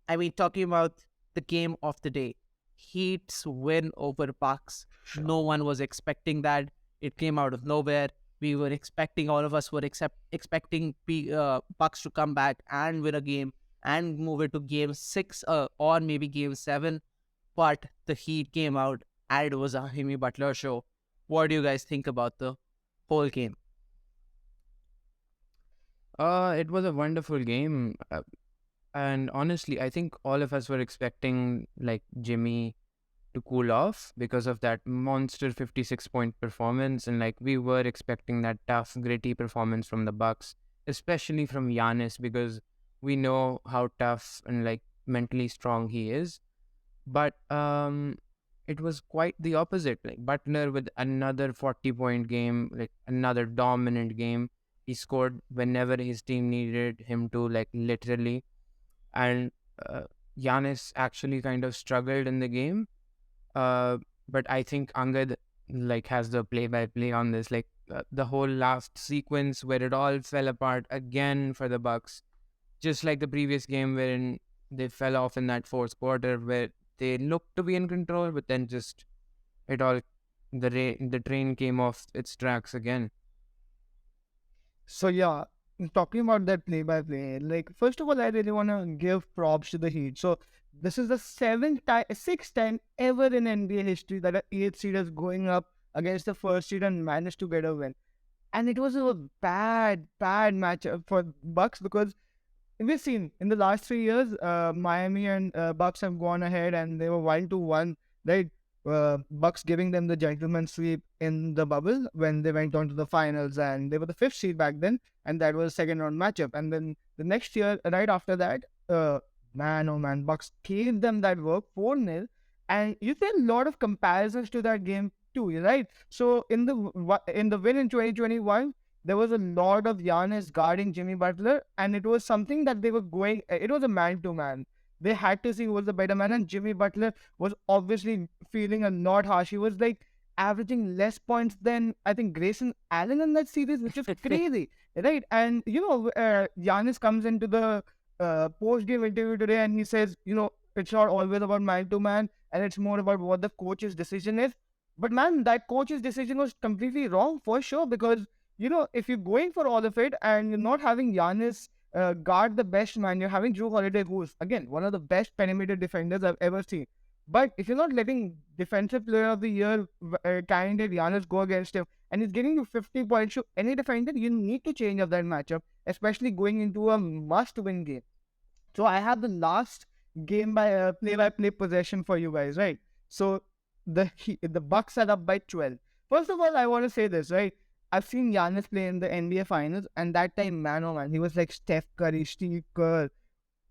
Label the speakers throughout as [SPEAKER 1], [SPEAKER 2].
[SPEAKER 1] I mean, talking about the game of the day, Heat's win over Bucks.
[SPEAKER 2] Sure.
[SPEAKER 1] No one was expecting that. It came out of nowhere. We were expecting, all of us were expecting Bucks to come back and win a game and move it to game six or maybe game seven. But the Heat came out and it was a Jimmy Butler show. What do you guys think about the whole game?
[SPEAKER 2] It was a wonderful game. And honestly, I think all of us were expecting like Jimmy to cool off because of that monster 56-point performance, and like we were expecting that tough, gritty performance from the Bucks, especially from Giannis, because we know how tough and like mentally strong he is. But it was quite the opposite. Like Butler with another 40-point game, like another dominant game. He scored whenever his team needed him to, like literally. And uh, Giannis actually kind of struggled in the game. But I think Angad like has the play-by-play on this. Like the whole last sequence where it all fell apart again for the Bucks, just like the previous game wherein they fell off in that fourth quarter where they looked to be in control, but then just it all the train came off its tracks again.
[SPEAKER 3] So yeah, talking about that play-by-play, like first of all, I really want to give props to the Heat. So this is the sixth time ever in NBA history that an eighth seed is going up against the first seed and managed to get a win. And it was a bad matchup for Bucks because we've seen in the last 3 years, Miami and Bucks have gone ahead and they were 1-1, right? Bucks giving them the gentleman sweep in the bubble when they went on to the finals, and they were the fifth seed back then, and that was a second round matchup. And then the next year, right after that, man, oh man, Bucks gave them that work 4-0, and you see a lot of comparisons to that game too, right? So in the win in 2021, there was a lot of Giannis guarding Jimmy Butler, and it was something that they were going. It was a man to man. They had to see who was the better man, and Jimmy Butler was obviously feeling a lot harsh. He was like averaging less points than I think Grayson Allen in that series, which is crazy, right? And Giannis comes into the post game interview today, and he says, it's not always about man to man, and it's more about what the coach's decision is. But man, that coach's decision was completely wrong for sure because if you're going for all of it and you're not having Giannis guard the best man, you're having Drew Holiday, who's again one of the best perimeter defenders I've ever seen. But if you're not letting Defensive Player of the Year candidate Giannis go against him, and he's getting you 50 points to any defender, you need to change up that matchup, especially going into a must-win game. So I have the last game by play-by-play possession for you guys, right? So the Bucks are up by 12. First of all, I want to say this, right? I've seen Giannis play in the NBA Finals, and that time, man, oh man, he was like Steph Curry, Steve Kerr.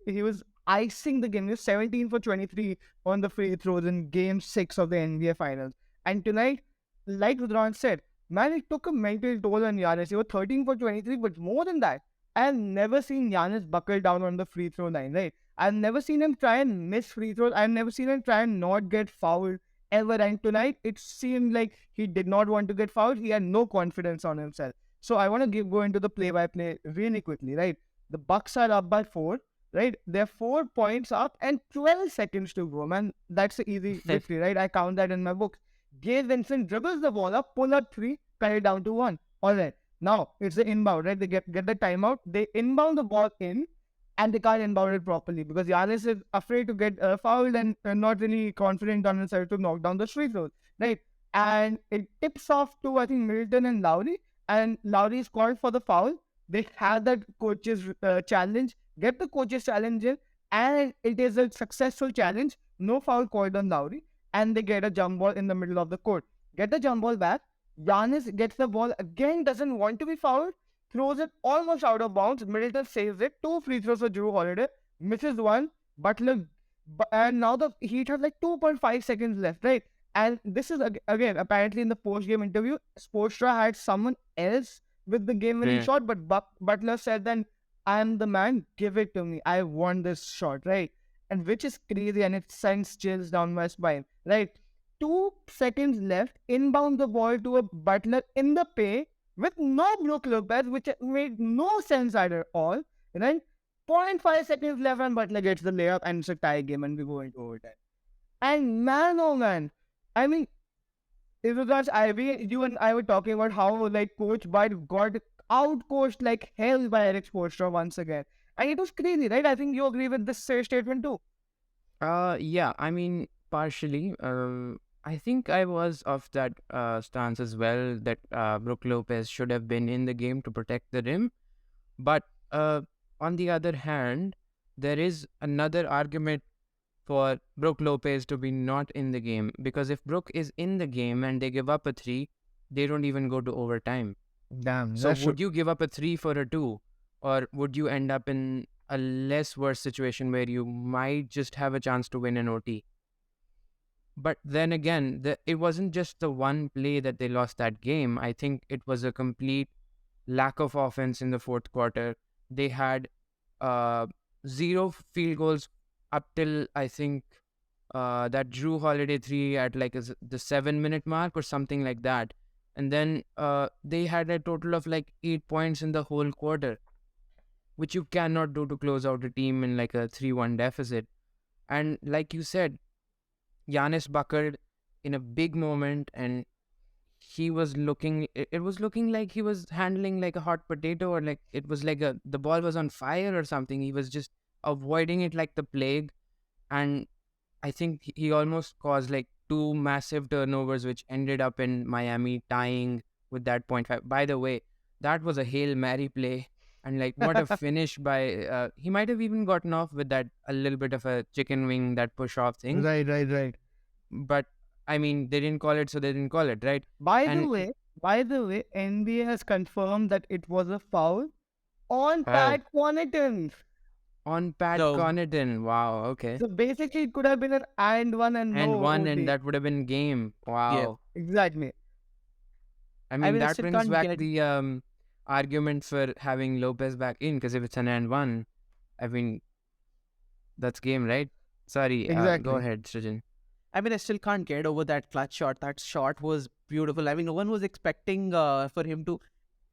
[SPEAKER 3] He was icing the game. He was 17 for 23 on the free throws in Game 6 of the NBA Finals. And tonight, like Rudran said, man, it took a mental toll on Giannis. He was 13 for 23, but more than that, I've never seen Giannis buckle down on the free throw line, right? I've never seen him try and miss free throws. I've never seen him try and not get fouled ever. And tonight, it seemed like he did not want to get fouled. He had no confidence on himself. So I want to go into the play-by-play really quickly, right? The Bucks are up by 4, right? They're 4 points up and 12 seconds to go, man. That's an easy victory, right? I count that in my book. Gabe Vincent dribbles the ball up, pull up 3, cut it down to 1. All right. Now, it's the inbound, right? They get the timeout. They inbound the ball in, and they can't inbound it properly because Giannis is afraid to get fouled and not really confident on himself to knock down the free throws, right? And it tips off to, I think, Middleton and Lowry, and Lowry is called for the foul. They have that coach's challenge, get the coach's challenge in, and it is a successful challenge. No foul called on Lowry, and they get a jump ball in the middle of the court. Get the jump ball back. Giannis gets the ball again, doesn't want to be fouled, throws it almost out of bounds. Middleton saves it. 2 free throws for Drew Holiday, misses one. Butler, and now the Heat have like 2.5 seconds left, right? And this is again apparently in the post-game interview, Spoelstra had someone else with the game-winning shot, but Butler said, "Then I am the man. Give it to me. I want this shot, right?" And which is crazy, and it sends chills down my spine, right? 2 seconds left, inbound the ball to a Butler in the paint with no Brook Lopez, which made no sense at all, right? 0.5 seconds left, and Butler gets the layup, and it's a tie game, and we go into overtime. And man, oh man, I mean, in regards, you and I were talking about how like Coach Bud got out coached like hell by Eric Spoelstra once again, and it was crazy, right? I think you agree with this statement too.
[SPEAKER 2] Yeah, I mean, partially. I think I was of that stance as well that Brook Lopez should have been in the game to protect the rim. But on the other hand, there is another argument for Brook Lopez to be not in the game, because if Brook is in the game and they give up a three, they don't even go to overtime.
[SPEAKER 3] Damn,
[SPEAKER 2] So
[SPEAKER 3] that's true.
[SPEAKER 2] would you give up a three for a two, or would you end up in a less worse situation where you might just have a chance to win an OT? But then again, it wasn't just the one play that they lost that game. I think it was a complete lack of offense in the fourth quarter. They had uh, zero field goals up till I think that Drew Holiday three at like the 7 minute mark or something like that. And then they had a total of like 8 points in the whole quarter, which you cannot do to close out a team in like a 3-1 deficit. And like you said, Giannis buckled in a big moment, and he was looking, it was looking like he was handling like a hot potato, or like it was like the ball was on fire or something. He was just avoiding it like the plague. And I think he almost caused like two massive turnovers, which ended up in Miami tying with that point five. By the way, that was a Hail Mary play. And like, what a finish by, he might have even gotten off with that a little bit of a chicken wing, that push off thing.
[SPEAKER 3] Right.
[SPEAKER 2] But I mean, they didn't call it, so they didn't call it, right?
[SPEAKER 3] By the
[SPEAKER 2] And
[SPEAKER 3] way, NBA has confirmed that it was a foul on
[SPEAKER 2] wow,
[SPEAKER 3] Pat Connaughton.
[SPEAKER 2] on Pat
[SPEAKER 1] So
[SPEAKER 2] Connaughton, wow, okay.
[SPEAKER 3] So basically, it could have been an and one and
[SPEAKER 2] And
[SPEAKER 3] no
[SPEAKER 2] one, and
[SPEAKER 3] OT.
[SPEAKER 2] that would have been game.
[SPEAKER 1] yeah,
[SPEAKER 2] Wow.
[SPEAKER 3] Exactly.
[SPEAKER 2] I
[SPEAKER 1] I
[SPEAKER 2] mean,
[SPEAKER 1] mean, I
[SPEAKER 2] that
[SPEAKER 1] still
[SPEAKER 2] brings
[SPEAKER 1] can't
[SPEAKER 2] back
[SPEAKER 1] get.
[SPEAKER 2] the argument for having Lopez back in, because if it's an and one, I mean, that's game, right? Sorry, go
[SPEAKER 3] Exactly.
[SPEAKER 2] ahead, Srijan.
[SPEAKER 1] I mean, I still can't get over that clutch shot. That shot was beautiful. I mean, no one was expecting for him to.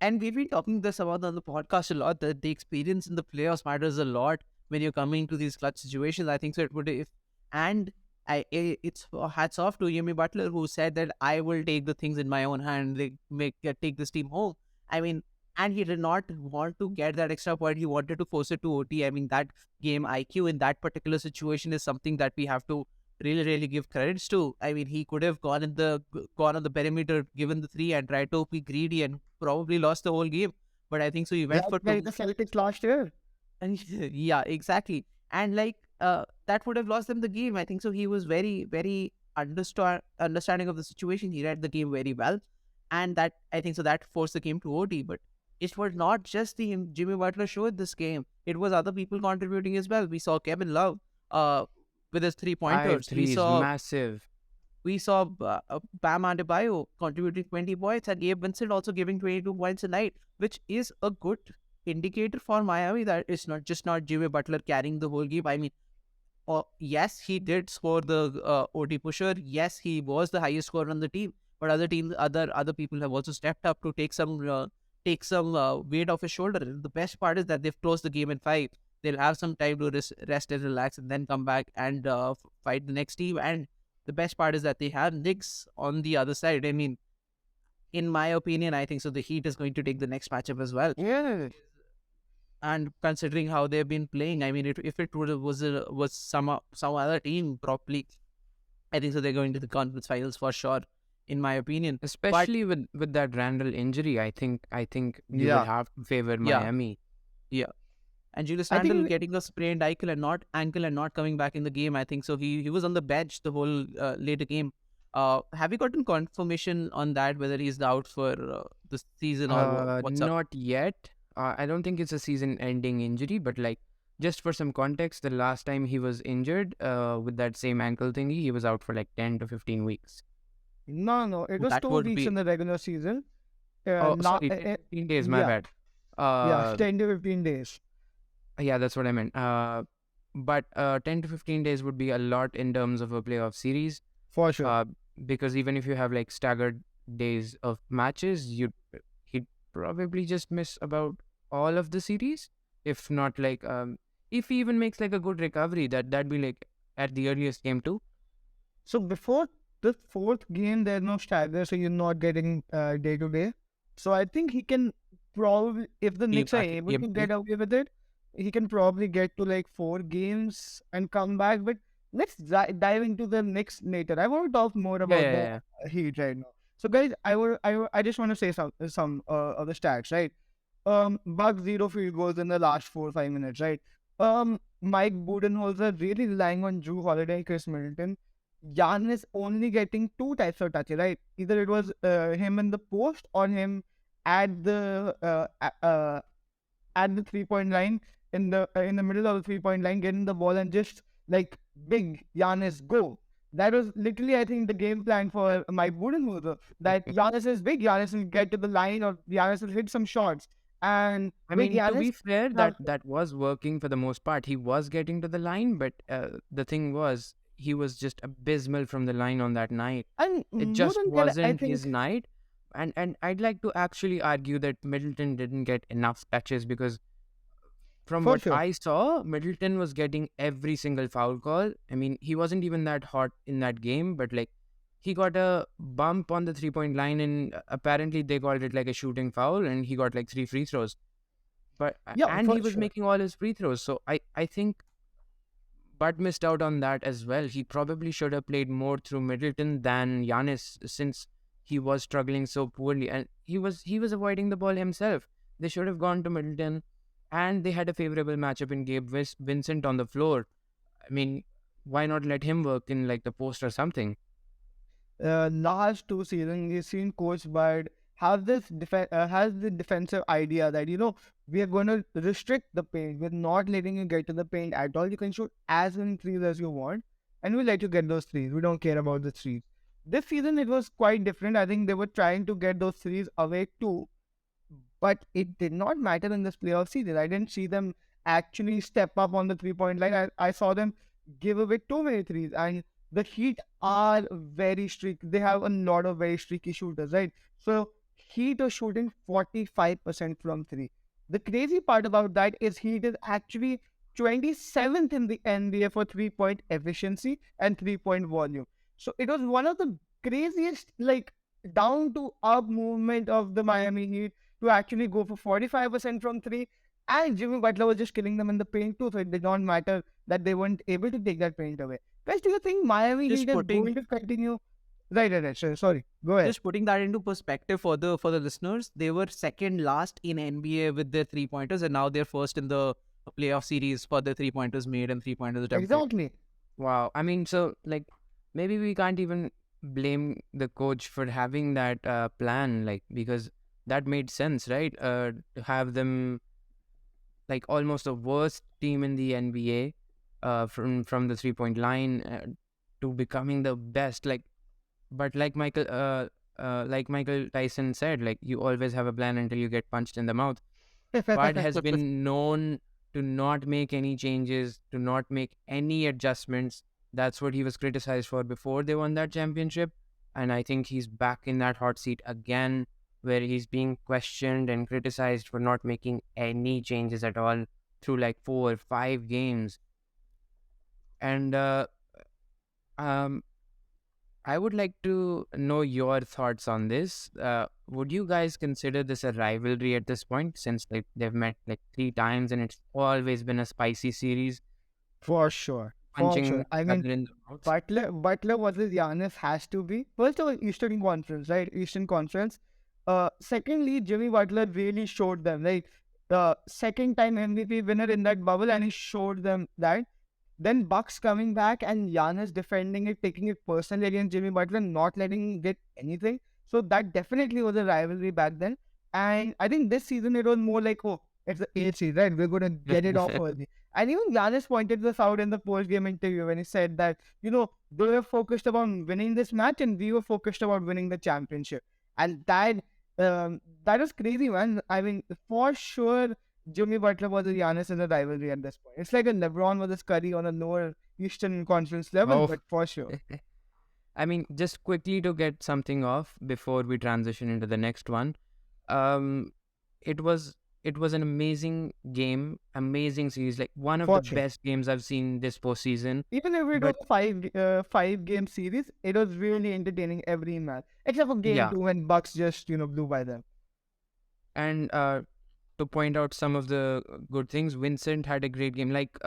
[SPEAKER 1] And we've been talking this about on the podcast a lot. That the experience in the playoffs matters a lot when you're coming to these clutch situations. I think so. It would if and it's hats off to Jimmy Butler, who said that I will take the things in my own hand. They take this team home. I mean, and he did not want to get that extra point. He wanted to force it to OT. I mean, that game IQ in that particular situation is something that we have to really give credits to. I mean, he could have gone on the perimeter, given the three, and tried to be greedy and probably lost the whole game. But I think so. He went
[SPEAKER 3] That's
[SPEAKER 1] for
[SPEAKER 3] like
[SPEAKER 1] two,
[SPEAKER 3] the Celtics last year.
[SPEAKER 1] and yeah, exactly. And like that would have lost them the game. I think so. He was very understanding of the situation. He read the game very well, and that I think so that forced the game to OT. But it was not just the Jimmy Butler show in this game. It was other people contributing as well. We saw Kevin Love with his 3 pointers.
[SPEAKER 2] Five threes, massive.
[SPEAKER 1] We saw Bam Adebayo contributing 20 points and Gabe Vincent also giving 22 points a night, which is a good indicator for Miami that it's not Jimmy Butler carrying the whole game. I mean, yes, he did score the OT pusher. Yes, he was the highest scorer on the team. But other people have also stepped up to take some weight off his shoulder. The best part is that they've closed the game in five. They'll have some time to rest and relax, and then come back and fight the next team. And the best part is that they have Knicks on the other side. I mean, in my opinion, I think so. The Heat is going to take the next matchup as well.
[SPEAKER 3] Yeah.
[SPEAKER 1] And considering how they've been playing, I mean, if it was some other team properly, I think so they're going to the conference finals for sure, in my opinion.
[SPEAKER 2] Especially with that Randall injury, I think you would
[SPEAKER 3] Yeah.
[SPEAKER 2] have to favor
[SPEAKER 1] Yeah,
[SPEAKER 2] Miami.
[SPEAKER 1] yeah. And Julius
[SPEAKER 3] I
[SPEAKER 1] Randle
[SPEAKER 3] think
[SPEAKER 1] getting a sprained ankle and not coming back in the game. I think so. He was on the bench the whole later game. Have you gotten confirmation on that whether he's out for the season or what's up?
[SPEAKER 2] Not yet. I don't think it's a season-ending injury, but like, just for some context, the last time he was injured with that same ankle thingy, he was out for like 10 to 15 weeks.
[SPEAKER 3] no, it was
[SPEAKER 1] That
[SPEAKER 3] 2 weeks
[SPEAKER 1] would
[SPEAKER 3] in
[SPEAKER 1] be
[SPEAKER 3] the regular season.
[SPEAKER 2] Oh,
[SPEAKER 3] Now,
[SPEAKER 2] sorry, 10 to 15 days, my
[SPEAKER 3] yeah,
[SPEAKER 2] bad.
[SPEAKER 3] yeah, 10 to 15 days
[SPEAKER 2] Yeah, that's what I meant. But 10 to 15 days would be a lot in terms of a playoff series.
[SPEAKER 3] for sure.
[SPEAKER 2] Because even if you have like staggered days of matches, he'd probably just miss about all of the series, if not like if he even makes like a good recovery, that'd be like at the earliest game too.
[SPEAKER 3] So before the fourth game, there's no stagger, so you're not getting day to day. So I think he can probably, if the
[SPEAKER 2] Game,
[SPEAKER 3] Knicks are
[SPEAKER 2] I think
[SPEAKER 3] able
[SPEAKER 2] game
[SPEAKER 3] to
[SPEAKER 2] three.
[SPEAKER 3] get away with it, he can probably get to like 4 games and come back. But let's dive into the Knicks later. I want to talk more
[SPEAKER 2] Yeah,
[SPEAKER 3] about
[SPEAKER 2] yeah,
[SPEAKER 3] the
[SPEAKER 2] yeah.
[SPEAKER 3] Heat right now. So guys, I just want to say some of the stats, right? Buck 0 field goals in the last 4 or 5 minutes, right? Mike Budenholzer really relying on Drew Holiday and Chris Middleton. Giannis only getting two types of touches, right? Either it was him in the post or him at the at the 3 point line in the middle of the 3 point line, getting the ball and just like big Giannis go. That was literally, I think, the game plan for Mike Budenholzer. That Giannis is big, Giannis will get to the line or Giannis will hit some shots, and
[SPEAKER 2] I
[SPEAKER 3] big
[SPEAKER 2] mean, to
[SPEAKER 3] Giannis
[SPEAKER 2] be fair,
[SPEAKER 3] have
[SPEAKER 2] that was working for the most part. He was getting to the line, but the thing was, he was just abysmal from the line on that night.
[SPEAKER 3] and
[SPEAKER 2] It
[SPEAKER 3] more
[SPEAKER 2] just
[SPEAKER 3] than that, I
[SPEAKER 2] wasn't his
[SPEAKER 3] think
[SPEAKER 2] night. And I'd like to actually argue that Middleton didn't get enough touches because from
[SPEAKER 3] for
[SPEAKER 2] what
[SPEAKER 3] sure.
[SPEAKER 2] I saw, Middleton was getting every single foul call. I mean, he wasn't even that hot in that game, but like he got a bump on the 3 point line, and apparently they called it like a shooting foul, and he got like 3 free throws. But
[SPEAKER 3] Yeah,
[SPEAKER 2] and
[SPEAKER 3] for
[SPEAKER 2] he was
[SPEAKER 3] sure.
[SPEAKER 2] making all his free throws, so I think Bud missed out on that as well. He probably should have played more through Middleton than Giannis since he was struggling so poorly, and he was avoiding the ball himself. They should have gone to Middleton, and they had a favorable matchup in Vincent on the floor. I mean, why not let him work in like the post or something?
[SPEAKER 3] Last 2 seasons, we've seen Coach Bud have has the defensive idea that we are going to restrict the paint. We're not letting you get to the paint at all. You can shoot as many threes as you want, and we'll let you get those threes. We don't care about the threes. This season, it was quite different. I think they were trying to get those threes away too, but it did not matter in this playoff season. I didn't see them actually step up on the 3 point line. I saw them give away too many threes. And the Heat are very streaky. They have a lot of very streaky shooters, right? So Heat are shooting 45% from three. The crazy part about that is Heat is actually 27th in the NBA for 3 point efficiency and 3 point volume. So it was one of the craziest, like, down to up movement of the Miami Heat to actually go for 45% from three. And Jimmy Butler was just killing them in the paint too, so it did not matter that they weren't able to take that paint away. Guys, do you think Miami
[SPEAKER 1] Just
[SPEAKER 3] Heat is
[SPEAKER 1] putting
[SPEAKER 3] going to continue? Right. Sorry. Go ahead.
[SPEAKER 1] just putting that into perspective for the listeners, they were second last in NBA with their 3 pointers, and now they're first in the playoff series for the 3 pointers made and 3 pointers attempted.
[SPEAKER 3] Exactly.
[SPEAKER 2] Wow. I mean, so like maybe we can't even blame the coach for having that plan, like because that made sense, right? To have them like almost the worst team in the NBA, from the 3 point line, to becoming the best. But like Michael Tyson said, like you always have a plan until you get punched in the mouth. Bud has been known to not make any changes, to not make any adjustments. That's what he was criticized for before they won that championship. And I think he's back in that hot seat again, where he's being questioned and criticized for not making any changes at all through like 4 or 5 games. And um, I would like to know your thoughts on this. Would you guys consider this a rivalry at this point, since like they've met like 3 times and it's always been a spicy series,
[SPEAKER 3] For sure. For
[SPEAKER 2] punching
[SPEAKER 3] sure. I
[SPEAKER 2] each
[SPEAKER 3] mean,
[SPEAKER 2] other in the mouth?
[SPEAKER 3] Butler versus Giannis has to be first of all Eastern Conference, right? Eastern Conference. Secondly, Jimmy Butler really showed them, right? The second time MVP winner in that bubble, and he showed them that. Then Bucks coming back and Giannis defending it, taking it personally against Jimmy Butler, not letting him get anything. So that definitely was a rivalry back then. And I think this season it was more like, oh, it's the eighth seed, right? We're gonna get it off early. And even Giannis pointed this out in the post-game interview when he said that, they were focused about winning this match and we were focused about winning the championship. And that was crazy, man. I mean, for sure Jimmy Butler versus Giannis in a rivalry at this point. It's like a LeBron versus Curry on a lower Eastern Conference level,
[SPEAKER 2] Oh,
[SPEAKER 3] but for sure.
[SPEAKER 2] I mean, just quickly to get something off before we transition into the next one. Um, it was it was an amazing game, amazing series, like one of the
[SPEAKER 3] For sure.
[SPEAKER 2] best games I've seen this postseason.
[SPEAKER 3] Even if it was
[SPEAKER 2] But
[SPEAKER 3] a five game series, it was really entertaining every match, except for game
[SPEAKER 2] yeah,
[SPEAKER 3] two when Bucks just blew by them.
[SPEAKER 2] and to point out some of the good things, Vincent had a great game. Like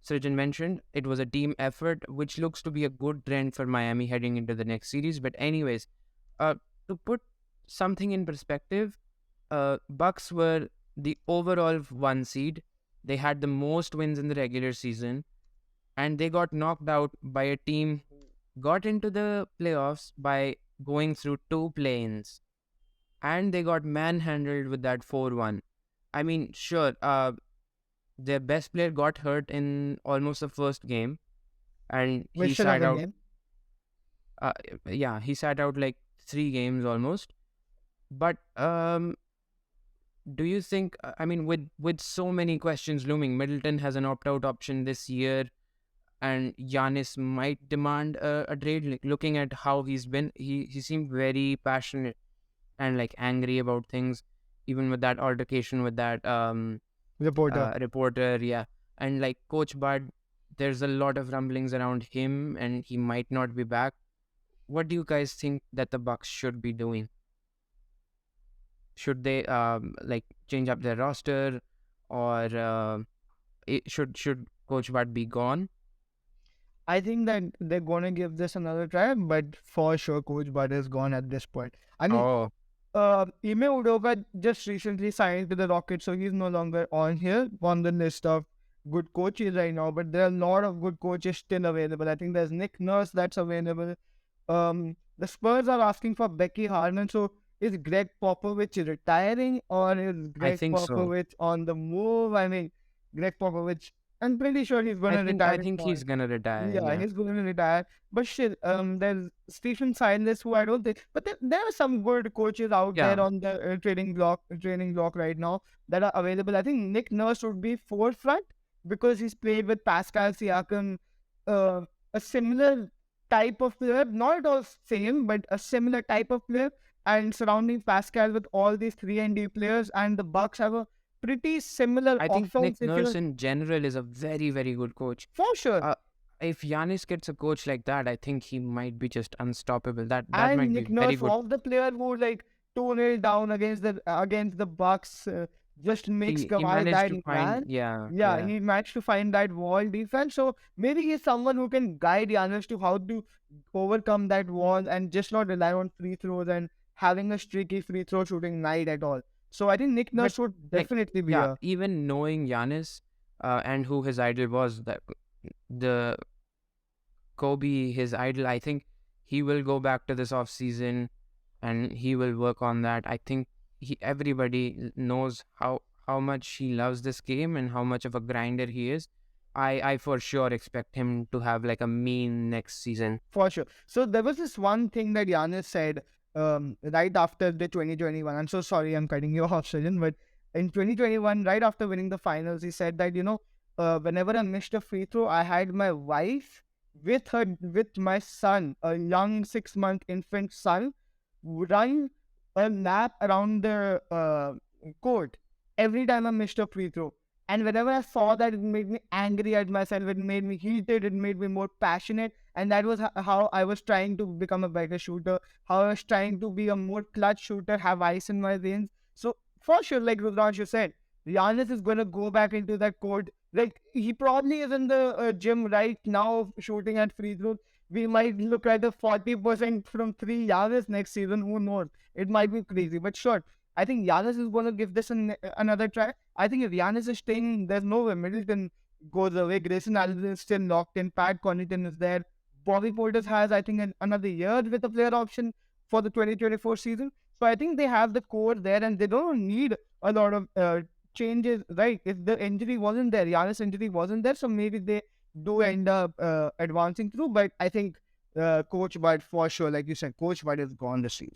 [SPEAKER 2] Surgeon mentioned, it was a team effort, which looks to be a good trend for Miami heading into the next series. But anyways, uh, to put something in perspective, Bucks were the overall one seed. They had the most wins in the regular season, and they got knocked out by a team who got into the playoffs by going through two play-ins, and they got manhandled with that 4-1. I mean, sure, their best player got hurt in almost the first game, and
[SPEAKER 3] We
[SPEAKER 2] he
[SPEAKER 3] should have
[SPEAKER 2] sat
[SPEAKER 3] a
[SPEAKER 2] out.
[SPEAKER 3] game.
[SPEAKER 2] Uh, yeah, he sat out like 3 games almost. But do you think? I mean, with so many questions looming, Middleton has an opt-out option this year, and Giannis might demand a trade. Like, looking at how he's been, he seemed very passionate and like angry about things, even with that altercation with that
[SPEAKER 3] Reporter.
[SPEAKER 2] reporter. Yeah, and like Coach Bud, there's a lot of rumblings around him, and he might not be back. What do you guys think that the Bucks should be doing? Should they like change up their roster, or should Coach Bud be gone?
[SPEAKER 3] I think that they're gonna give this another try, but for sure, Coach Bud is gone at this point. I mean,
[SPEAKER 2] Oh,
[SPEAKER 3] Ime Udoka just recently signed to the Rockets, so he's no longer on here on the list of good coaches right now. But there are a lot of good coaches still available. I think there's Nick Nurse that's available. The Spurs are asking for Becky Harmon. So is Greg Popovich retiring or is
[SPEAKER 2] I
[SPEAKER 3] Greg
[SPEAKER 2] think so.
[SPEAKER 3] Popovich on the move? I mean, Greg Popovich, I'm pretty sure he's going
[SPEAKER 2] I
[SPEAKER 3] to
[SPEAKER 2] think I
[SPEAKER 3] retire
[SPEAKER 2] think
[SPEAKER 3] small.
[SPEAKER 2] he's gonna retire.
[SPEAKER 3] Yeah,
[SPEAKER 2] Yeah.
[SPEAKER 3] he's going to retire. But shit, there's Stephen Silas, who I don't think, but there are some good coaches out there
[SPEAKER 2] Yeah.
[SPEAKER 3] on the training block right now that are available. I think Nick Nurse would be forefront because he's played with Pascal Siakam, uh, a similar type of player, not at all same, but a similar type of player, and surrounding Pascal with all these 3 and D players, and the Bucks have a pretty similar
[SPEAKER 2] I think
[SPEAKER 3] offense.
[SPEAKER 2] Nick
[SPEAKER 3] If you
[SPEAKER 2] Nurse in general is a very, very good coach.
[SPEAKER 3] for sure.
[SPEAKER 2] Uh, if Giannis gets a coach like that, I think he might be just unstoppable. That
[SPEAKER 3] And
[SPEAKER 2] might be
[SPEAKER 3] Nick
[SPEAKER 2] very
[SPEAKER 3] Nurse
[SPEAKER 2] good.
[SPEAKER 3] was the player who like 2-0 down against the Bucks, just makes
[SPEAKER 2] He
[SPEAKER 3] Kawhi
[SPEAKER 2] managed
[SPEAKER 3] that
[SPEAKER 2] to find,
[SPEAKER 3] man.
[SPEAKER 2] yeah,
[SPEAKER 3] Yeah,
[SPEAKER 2] yeah.
[SPEAKER 3] he managed to find that wall defense. So maybe he's someone who can guide Giannis to how to overcome that wall and just not rely on free throws and having a streaky free throw shooting night at all. So I think Nick
[SPEAKER 2] But
[SPEAKER 3] Nurse would
[SPEAKER 2] like,
[SPEAKER 3] definitely be
[SPEAKER 2] yeah,
[SPEAKER 3] a
[SPEAKER 2] even knowing Giannis and who his idol was, that the Kobe, his idol, I think he will go back to this off season and he will work on that. I think everybody knows how much he loves this game and how much of a grinder he is. I for sure expect him to have like a mean next season.
[SPEAKER 3] for sure. So there was this one thing that Giannis said right after the 2021. I'm so sorry I'm cutting you off, Sajjan, but in 2021, right after winning the finals, he said that, whenever I missed a free throw, I had my wife with my son, a young 6-month infant son, run a lap around the court every time I missed a free throw. And whenever I saw that, it made me angry at myself. It made me heated. It made me more passionate. And that was how I was trying to become a better shooter. How I was trying to be a more clutch shooter, have ice in my veins. So for sure, like Rudransh, you said, Giannis is going to go back into that court. Like he probably is in the gym right now shooting at free throws. We might look at a 40% from 3 Giannis next season. Who knows? It might be crazy. But sure, I think Giannis is going to give this another try. I think if Giannis is staying, there's no way Middleton goes away. Grayson Allen is still locked in. Pat Connaughton is there. Bobby Portis has, I think, another year with a player option for the 2024 season. So I think they have the core there and they don't need a lot of changes, right? If the injury wasn't there, Giannis injury wasn't there, so maybe they do end up advancing through. But I think Coach Bud, for sure, like you said, Coach Bud is gone this season.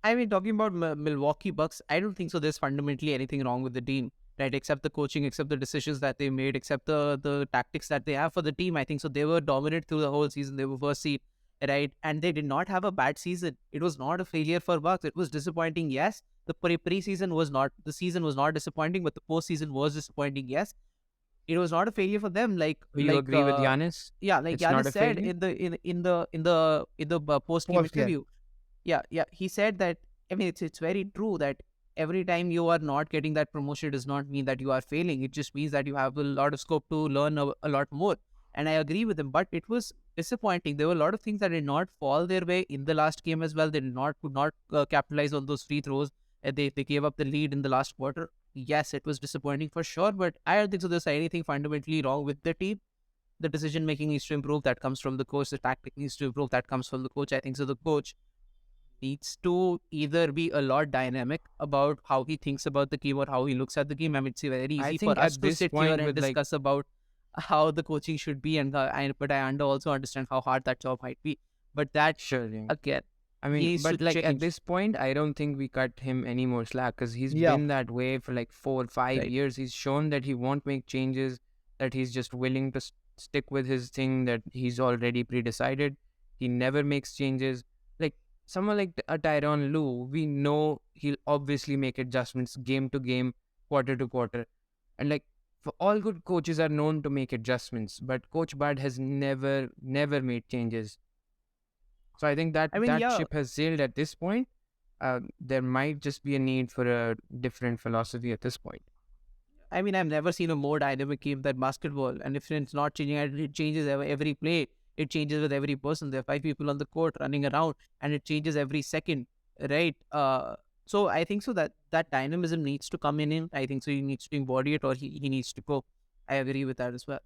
[SPEAKER 1] I mean, talking about Milwaukee Bucks, I don't think so. There's fundamentally anything wrong with the team, right? Except the coaching, except the decisions that they made, except the tactics that they have for the team. I think so. They were dominant through the whole season. They were first seed, right? And they did not have a bad season. It was not a failure for Bucks. It was disappointing, yes, the preseason was not, the season was not disappointing, but the postseason was disappointing. Yes, it was not a failure for them.
[SPEAKER 2] Do you agree with Giannis?
[SPEAKER 1] Yeah, like
[SPEAKER 2] It's not
[SPEAKER 1] Giannis
[SPEAKER 2] a
[SPEAKER 1] said
[SPEAKER 2] failure.
[SPEAKER 1] in the post game
[SPEAKER 3] Post game.
[SPEAKER 1] interview. Yeah, he said that. I mean, it's very true that every time you are not getting that promotion does not mean that you are failing. It just means that you have a lot of scope to learn a lot more. And I agree with him, but it was disappointing. There were a lot of things that did not fall their way in the last game as well. They could not capitalize on those free throws. They gave up the lead in the last quarter. Yes, it was disappointing for sure, but I don't think so. There's anything fundamentally wrong with the team. The decision making needs to improve. That comes from the coach. The tactic needs to improve. That comes from the coach. I think so. The coach needs to either be a lot dynamic about how he thinks about the game or how he looks at the game. I mean, it's very
[SPEAKER 2] I
[SPEAKER 1] easy
[SPEAKER 2] think
[SPEAKER 1] for us
[SPEAKER 2] at
[SPEAKER 1] to
[SPEAKER 2] this
[SPEAKER 1] sit here
[SPEAKER 2] point,
[SPEAKER 1] and
[SPEAKER 2] with like,
[SPEAKER 1] discuss about how the coaching should be, but I also understand how hard that job might be. But that
[SPEAKER 2] sure, yeah.
[SPEAKER 1] again,
[SPEAKER 2] I
[SPEAKER 1] he
[SPEAKER 2] mean,
[SPEAKER 1] needs to
[SPEAKER 2] but like at
[SPEAKER 1] change.
[SPEAKER 2] this point, I don't think we cut him any more slack because he's
[SPEAKER 3] Yeah.
[SPEAKER 2] been that way for like 4 or 5
[SPEAKER 1] Right.
[SPEAKER 2] years. He's shown that he won't make changes, that he's just willing to stick with his thing that he's already pre-decided. He never makes changes. Like someone like a Tyronn Lue, we know he'll obviously make adjustments game to game, quarter to quarter. And like for all good coaches are known to make adjustments, but Coach Bud has never made changes. So I think that
[SPEAKER 1] I mean,
[SPEAKER 2] that
[SPEAKER 1] yeah,
[SPEAKER 2] ship has sailed at this point. There might just be a need for a different philosophy at this point.
[SPEAKER 1] I mean, I've never seen a more dynamic game than basketball. And if it's not changing, it changes every play. It changes with every person. There are 5 people on the court running around, and it changes every second, right? So I think so that dynamism needs to come in. I think so he needs to embody it, or he needs to go. I agree with that as well.